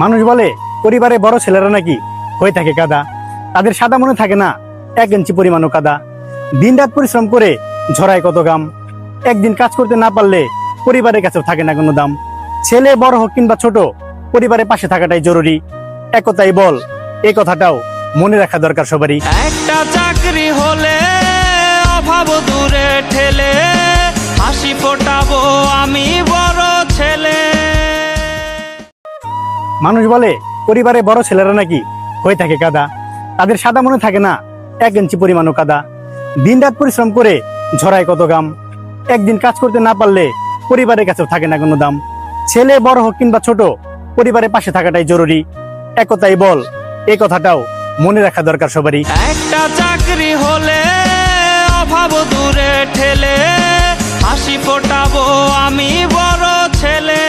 মানুষ বলে পরিবারে বড় ছেলেরা নাকি হয়ে থাকে কাদা, তাদের সাদা মনে থাকে না 1 ইঞ্চি পরিমাণও কাদা। দিন রাত পরিশ্রম করে ঝরায় কত গাম, একদিন কাজ করতে না পারলে পরিবারের কাছেও থাকে না কোনো দাম। ছেলে বড় হোক কিংবা ছোট, পরিবারের পাশে থাকাটাই জরুরি। একতাই বল, এই কথাটাও মনে রাখা দরকার সবারই। একটা চাকরি হলে অভাব দূরে ঠেলে হাসি ফোটাবো আমি বড় ছেলে। মানুষ বলে পরিবারে বড় ছেলেরা নাকি হয়ে থাকে কাদা, তাদের সাদা মনে থাকে না 1 ইঞ্চি পরিমাণও কাদা। দিন রাত পরিশ্রম করে ঝরায় কত গাম, একদিন কাজ করতে না পারলে পরিবারের কাছেও থাকে না কোনো দাম। ছেলে বড় হোক কিংবা ছোট, পরিবারের পাশে থাকাটাই জরুরি। একতাই বল, এই কথাটাও মনে রাখা দরকার সবারই। একটা চাকরি হলে অভাব দূরে ঠেলে হাসি ফোটাবো আমি বড় ছেলে।